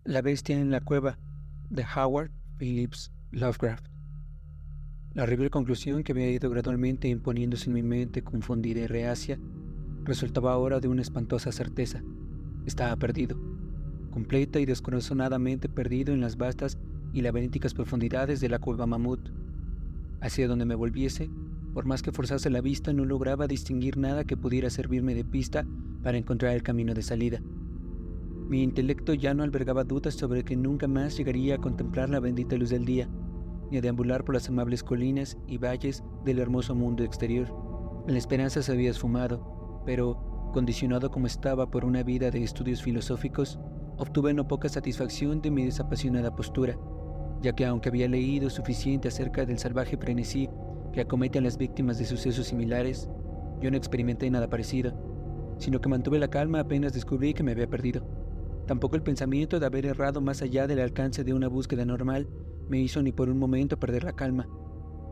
La bestia en la cueva, de Howard Phillips Lovecraft. La horrible conclusión que había ido gradualmente imponiéndose en mi mente confundida y reacia resultaba ahora de una espantosa certeza. Estaba perdido, completa y descorazonadamente perdido en las vastas y laberínticas profundidades de la cueva mamut. Hacia donde me volviese, por más que forzase la vista, no lograba distinguir nada que pudiera servirme de pista para encontrar el camino de salida. Mi intelecto ya no albergaba dudas sobre que nunca más llegaría a contemplar la bendita luz del día, ni a deambular por las amables colinas y valles del hermoso mundo exterior. La esperanza se había esfumado, pero, condicionado como estaba por una vida de estudios filosóficos, obtuve no poca satisfacción de mi desapasionada postura, ya que aunque había leído suficiente acerca del salvaje frenesí que acomete a las víctimas de sucesos similares, yo no experimenté nada parecido, sino que mantuve la calma apenas descubrí que me había perdido. Tampoco el pensamiento de haber errado más allá del alcance de una búsqueda normal me hizo ni por un momento perder la calma.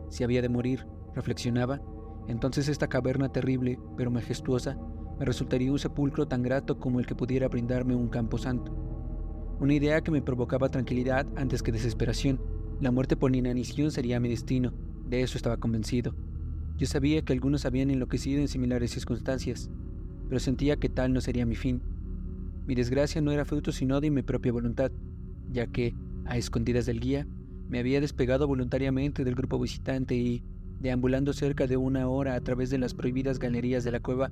Si había de morir, reflexionaba, entonces esta caverna terrible, pero majestuosa, me resultaría un sepulcro tan grato como el que pudiera brindarme un camposanto. Una idea que me provocaba tranquilidad antes que desesperación. La muerte por inanición sería mi destino, de eso estaba convencido. Yo sabía que algunos habían enloquecido en similares circunstancias, pero sentía que tal no sería mi fin. Mi desgracia no era fruto sino de mi propia voluntad, ya que, a escondidas del guía, me había despegado voluntariamente del grupo visitante y, deambulando cerca de una hora a través de las prohibidas galerías de la cueva,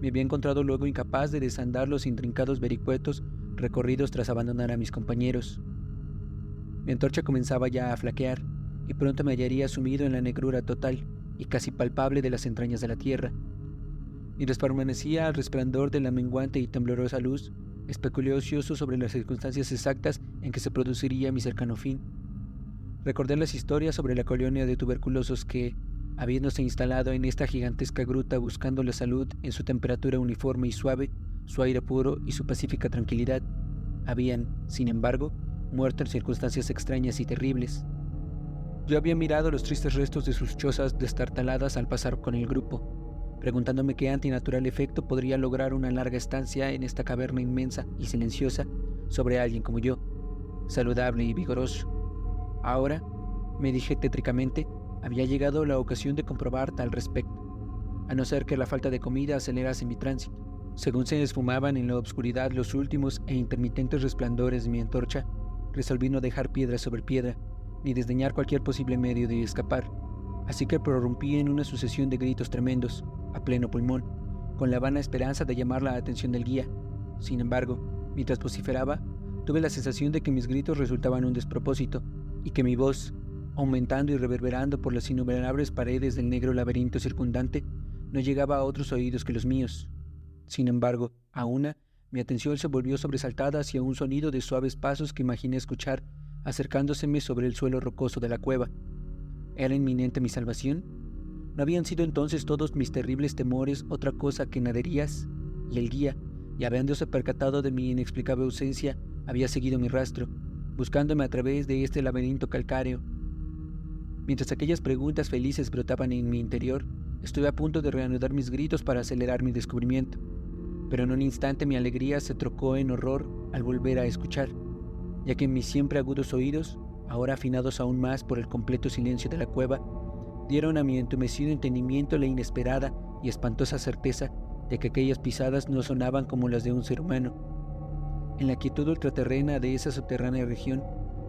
me había encontrado luego incapaz de desandar los intrincados vericuetos recorridos tras abandonar a mis compañeros. Mi antorcha comenzaba ya a flaquear, y pronto me hallaría sumido en la negrura total y casi palpable de las entrañas de la tierra. Mientras permanecía al resplandor de la menguante y temblorosa luz, especulé ocioso sobre las circunstancias exactas en que se produciría mi cercano fin. Recordé las historias sobre la colonia de tuberculosos que, habiéndose instalado en esta gigantesca gruta buscando la salud en su temperatura uniforme y suave, su aire puro y su pacífica tranquilidad, habían, sin embargo, muerto en circunstancias extrañas y terribles. Yo había mirado los tristes restos de sus chozas destartaladas al pasar con el grupo, preguntándome qué antinatural efecto podría lograr una larga estancia en esta caverna inmensa y silenciosa sobre alguien como yo, saludable y vigoroso. Ahora, me dije tétricamente, había llegado la ocasión de comprobar tal respecto, a no ser que la falta de comida acelerase mi tránsito. Según se esfumaban en la obscuridad los últimos e intermitentes resplandores de mi antorcha, resolví no dejar piedra sobre piedra, ni desdeñar cualquier posible medio de escapar, así que prorrumpí en una sucesión de gritos tremendos, a pleno pulmón, con la vana esperanza de llamar la atención del guía. Sin embargo, mientras vociferaba, tuve la sensación de que mis gritos resultaban un despropósito, y que mi voz, aumentando y reverberando por las innumerables paredes del negro laberinto circundante, no llegaba a otros oídos que los míos. Sin embargo, a una, mi atención se volvió sobresaltada hacia un sonido de suaves pasos que imaginé escuchar acercándoseme sobre el suelo rocoso de la cueva. ¿Era inminente mi salvación? ¿No habían sido entonces todos mis terribles temores otra cosa que naderías? Y el guía, y habiéndose percatado de mi inexplicable ausencia, había seguido mi rastro, buscándome a través de este laberinto calcáreo. Mientras aquellas preguntas felices brotaban en mi interior, estuve a punto de reanudar mis gritos para acelerar mi descubrimiento, pero en un instante mi alegría se trocó en horror al volver a escuchar, ya que mis siempre agudos oídos, ahora afinados aún más por el completo silencio de la cueva, dieron a mi entumecido entendimiento la inesperada y espantosa certeza de que aquellas pisadas no sonaban como las de un ser humano. En la quietud ultraterrena de esa subterránea región,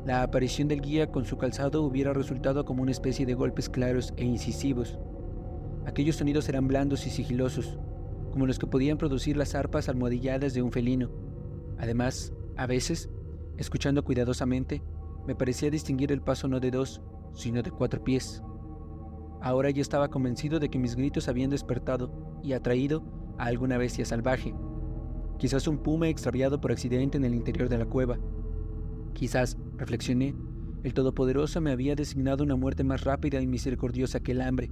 la aparición del guía con su calzado hubiera resultado como una especie de golpes claros e incisivos. Aquellos sonidos eran blandos y sigilosos, como los que podían producir las arpas almohadilladas de un felino. Además, a veces, escuchando cuidadosamente, me parecía distinguir el paso no de 2, sino de 4 pies. Ahora ya estaba convencido de que mis gritos habían despertado y atraído a alguna bestia salvaje. Quizás un puma extraviado por accidente en el interior de la cueva. Quizás, reflexioné, el Todopoderoso me había designado una muerte más rápida y misericordiosa que el hambre.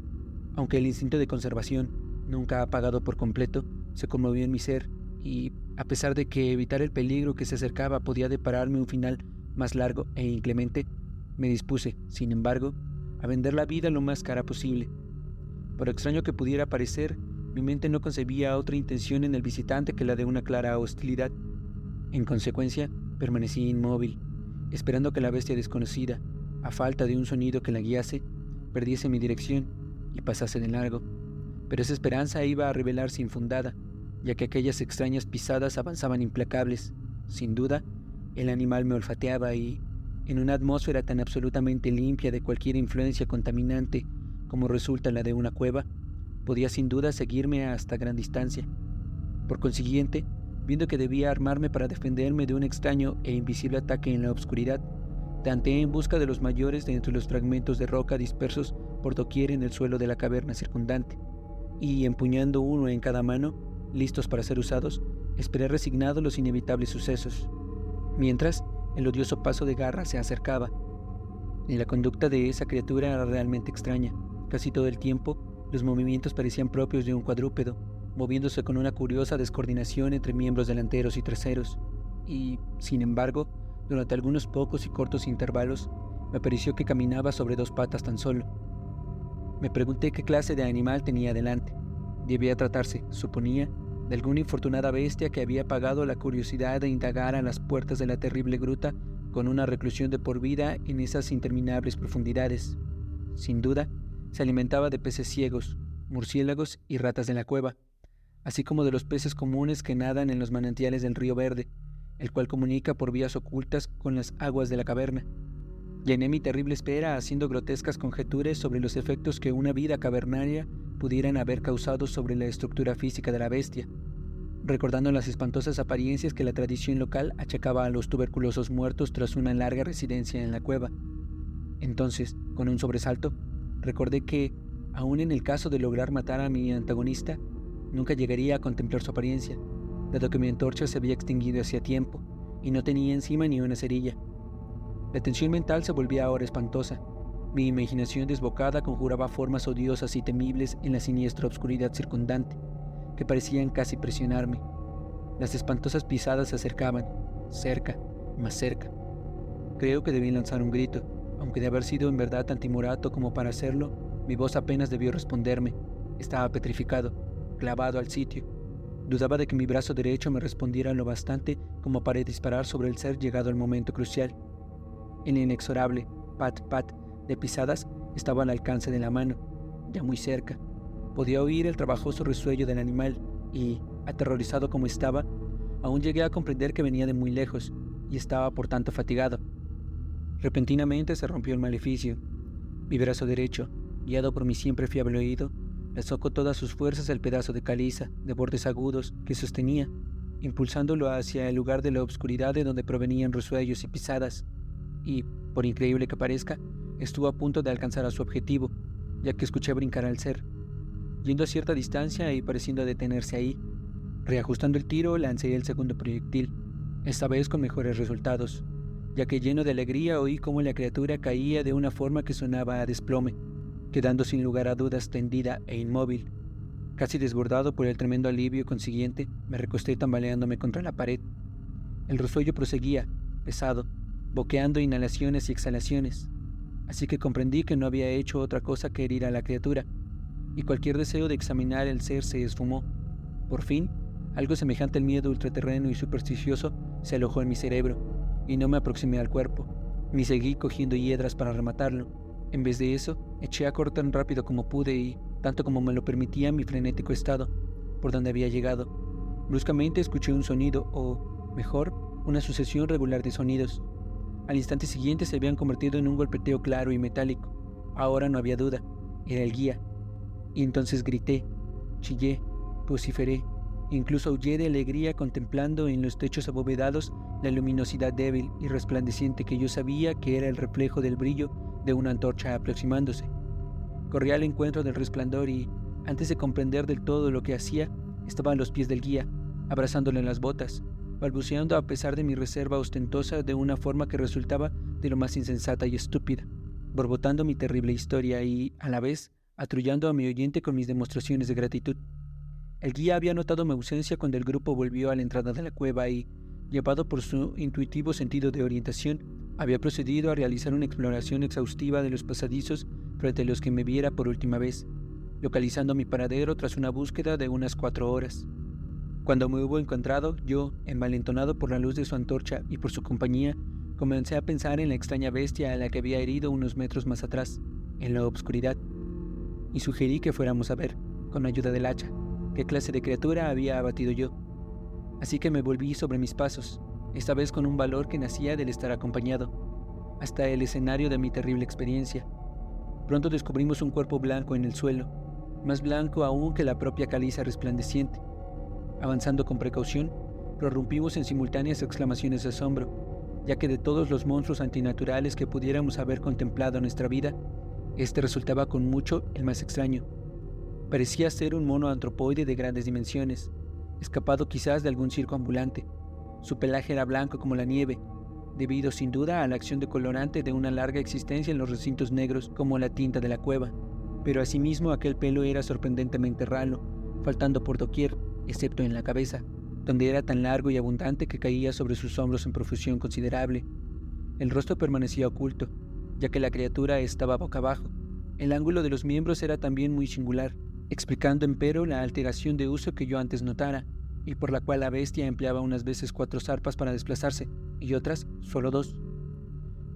Aunque el instinto de conservación, nunca apagado por completo, se conmovió en mi ser y, a pesar de que evitar el peligro que se acercaba podía depararme un final más largo e inclemente, me dispuse, sin embargo, a vender la vida lo más cara posible. Por extraño que pudiera parecer, mi mente no concebía otra intención en el visitante que la de una clara hostilidad. En consecuencia, permanecí inmóvil, esperando que la bestia desconocida, a falta de un sonido que la guiase, perdiese mi dirección y pasase de largo. Pero esa esperanza iba a revelarse infundada, ya que aquellas extrañas pisadas avanzaban implacables. Sin duda, el animal me olfateaba y, en una atmósfera tan absolutamente limpia de cualquier influencia contaminante como resulta la de una cueva, podía sin duda seguirme hasta gran distancia. Por consiguiente, viendo que debía armarme para defenderme de un extraño e invisible ataque en la oscuridad, tanteé en busca de los mayores de entre los fragmentos de roca dispersos por doquier en el suelo de la caverna circundante, y empuñando uno en cada mano, listos para ser usados, esperé resignado los inevitables sucesos. Mientras, el odioso paso de Garra se acercaba. Y la conducta de esa criatura era realmente extraña. Casi todo el tiempo, los movimientos parecían propios de un cuadrúpedo, moviéndose con una curiosa descoordinación entre miembros delanteros y traseros. Y, sin embargo, durante algunos pocos y cortos intervalos, me pareció que caminaba sobre dos patas tan solo. Me pregunté qué clase de animal tenía delante. Debía tratarse, suponía, de alguna infortunada bestia que había pagado la curiosidad de indagar a las puertas de la terrible gruta con una reclusión de por vida en esas interminables profundidades. Sin duda, se alimentaba de peces ciegos, murciélagos y ratas de la cueva, así como de los peces comunes que nadan en los manantiales del río Verde, el cual comunica por vías ocultas con las aguas de la caverna. Llené mi terrible espera haciendo grotescas conjeturas sobre los efectos que una vida cavernaria pudieran haber causado sobre la estructura física de la bestia, recordando las espantosas apariencias que la tradición local achacaba a los tuberculosos muertos tras una larga residencia en la cueva. Entonces, con un sobresalto, recordé que, aun en el caso de lograr matar a mi antagonista, nunca llegaría a contemplar su apariencia, dado que mi antorcha se había extinguido hacía tiempo y no tenía encima ni una cerilla. La tensión mental se volvía ahora espantosa. Mi imaginación desbocada conjuraba formas odiosas y temibles en la siniestra oscuridad circundante, que parecían casi presionarme. Las espantosas pisadas se acercaban, cerca, más cerca. Creo que debí lanzar un grito, aunque de haber sido en verdad tan timorato como para hacerlo, mi voz apenas debió responderme. Estaba petrificado, clavado al sitio. Dudaba de que mi brazo derecho me respondiera lo bastante como para disparar sobre el ser llegado el momento crucial. El inexorable pat-pat de pisadas estaba al alcance de la mano, ya muy cerca. Podía oír el trabajoso resuello del animal y, aterrorizado como estaba, aún llegué a comprender que venía de muy lejos y estaba por tanto fatigado. Repentinamente se rompió el maleficio. Mi brazo derecho, guiado por mi siempre fiable oído, lanzó con todas sus fuerzas el pedazo de caliza de bordes agudos que sostenía, impulsándolo hacia el lugar de la obscuridad de donde provenían resuellos y pisadas. Y, por increíble que parezca, estuvo a punto de alcanzar a su objetivo, ya que escuché brincar al ser. Yendo a cierta distancia y pareciendo detenerse ahí, reajustando el tiro, lancé el segundo proyectil, esta vez con mejores resultados, ya que lleno de alegría oí cómo la criatura caía de una forma que sonaba a desplome, quedando sin lugar a dudas tendida e inmóvil. Casi desbordado por el tremendo alivio consiguiente, me recosté tambaleándome contra la pared. El resuello proseguía, pesado, boqueando inhalaciones y exhalaciones, así que comprendí que no había hecho otra cosa que herir a la criatura, y cualquier deseo de examinar el ser se esfumó. Por fin, algo semejante al miedo ultraterreno y supersticioso se alojó en mi cerebro, y no me aproximé al cuerpo, ni seguí cogiendo hiedras para rematarlo. En vez de eso, eché a correr tan rápido como pude y, tanto como me lo permitía mi frenético estado, por donde había llegado. Bruscamente escuché un sonido, o, mejor, una sucesión regular de sonidos. Al instante siguiente se habían convertido en un golpeteo claro y metálico. Ahora no había duda, era el guía. Y entonces grité, chillé, vociferé, incluso aullé de alegría contemplando en los techos abovedados la luminosidad débil y resplandeciente que yo sabía que era el reflejo del brillo de una antorcha aproximándose. Corrí al encuentro del resplandor y, antes de comprender del todo lo que hacía, estaba a los pies del guía, abrazándole en las botas, balbuceando a pesar de mi reserva ostentosa de una forma que resultaba de lo más insensata y estúpida, borbotando mi terrible historia y, a la vez, atrullando a mi oyente con mis demostraciones de gratitud. El guía había notado mi ausencia cuando el grupo volvió a la entrada de la cueva y, llevado por su intuitivo sentido de orientación, había procedido a realizar una exploración exhaustiva de los pasadizos frente a los que me viera por última vez, localizando mi paradero tras una búsqueda de unas 4 horas. Cuando me hubo encontrado, yo, envalentonado por la luz de su antorcha y por su compañía, comencé a pensar en la extraña bestia a la que había herido unos metros más atrás, en la obscuridad, y sugerí que fuéramos a ver, con ayuda del hacha, qué clase de criatura había abatido yo. Así que me volví sobre mis pasos, esta vez con un valor que nacía del estar acompañado, hasta el escenario de mi terrible experiencia. Pronto descubrimos un cuerpo blanco en el suelo, más blanco aún que la propia caliza resplandeciente. Avanzando con precaución, prorrumpimos en simultáneas exclamaciones de asombro, ya que de todos los monstruos antinaturales que pudiéramos haber contemplado en nuestra vida, este resultaba con mucho el más extraño. Parecía ser un mono antropoide de grandes dimensiones, escapado quizás de algún circo ambulante. Su pelaje era blanco como la nieve, debido sin duda a la acción decolorante de una larga existencia en los recintos negros como la tinta de la cueva, pero asimismo aquel pelo era sorprendentemente ralo, faltando por doquier, excepto en la cabeza, donde era tan largo y abundante que caía sobre sus hombros en profusión considerable. El rostro permanecía oculto, ya que la criatura estaba boca abajo. El ángulo de los miembros era también muy singular, explicando empero la alteración de uso que yo antes notara, y por la cual la bestia empleaba unas veces 4 zarpas para desplazarse, y otras solo 2.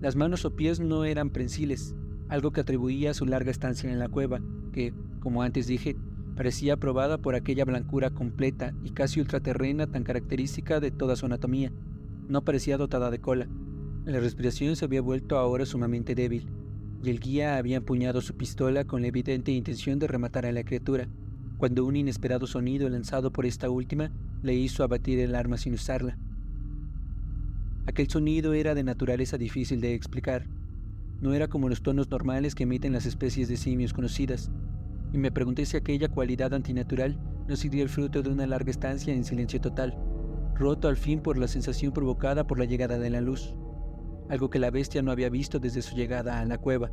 Las manos o pies no eran prensiles, algo que atribuía a su larga estancia en la cueva, que, como antes dije, parecía probada por aquella blancura completa y casi ultraterrena tan característica de toda su anatomía. No parecía dotada de cola. La respiración se había vuelto ahora sumamente débil, y el guía había empuñado su pistola con la evidente intención de rematar a la criatura, cuando un inesperado sonido lanzado por esta última le hizo abatir el arma sin usarla. Aquel sonido era de naturaleza difícil de explicar. No era como los tonos normales que emiten las especies de simios conocidas, y me pregunté si aquella cualidad antinatural no sería el fruto de una larga estancia en silencio total, roto al fin por la sensación provocada por la llegada de la luz, algo que la bestia no había visto desde su llegada a la cueva.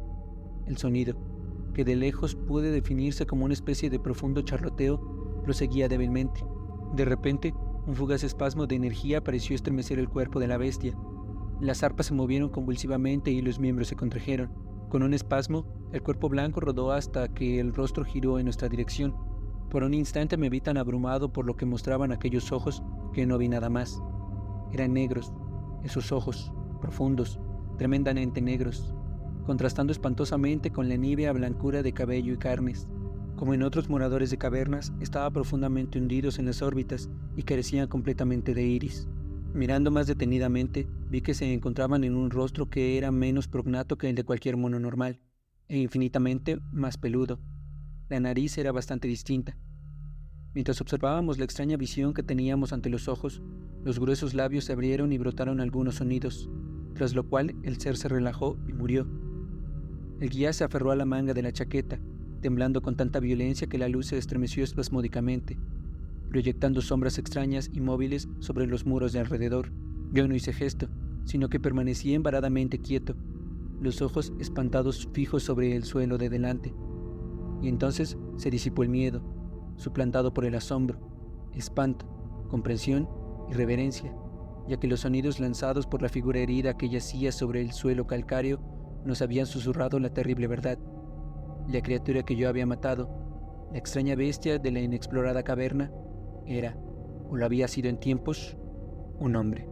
El sonido, que de lejos pude definirse como una especie de profundo charloteo, proseguía débilmente. De repente, un fugaz espasmo de energía pareció estremecer el cuerpo de la bestia. Las zarpas se movieron convulsivamente y los miembros se contrajeron. Con un espasmo, el cuerpo blanco rodó hasta que el rostro giró en nuestra dirección. Por un instante me vi tan abrumado por lo que mostraban aquellos ojos que no vi nada más. Eran negros, esos ojos, profundos, tremendamente negros, contrastando espantosamente con la nívea blancura de cabello y carnes. Como en otros moradores de cavernas, estaban profundamente hundidos en las órbitas y carecían completamente de iris. Mirando más detenidamente, vi que se encontraban en un rostro que era menos prognato que el de cualquier mono normal, e infinitamente más peludo. La nariz era bastante distinta. Mientras observábamos la extraña visión que teníamos ante los ojos, los gruesos labios se abrieron y brotaron algunos sonidos, tras lo cual el ser se relajó y murió. El guía se aferró a la manga de la chaqueta, temblando con tanta violencia que la luz se estremeció espasmódicamente, proyectando sombras extrañas y móviles sobre los muros de alrededor. Yo no hice gesto, sino que permanecí embaradamente quieto, los ojos espantados fijos sobre el suelo de delante. Y entonces se disipó el miedo, suplantado por el asombro, espanto, comprensión y reverencia, ya que los sonidos lanzados por la figura herida que yacía sobre el suelo calcáreo nos habían susurrado la terrible verdad. La criatura que yo había matado, la extraña bestia de la inexplorada caverna, era, o lo había sido en tiempos, un hombre.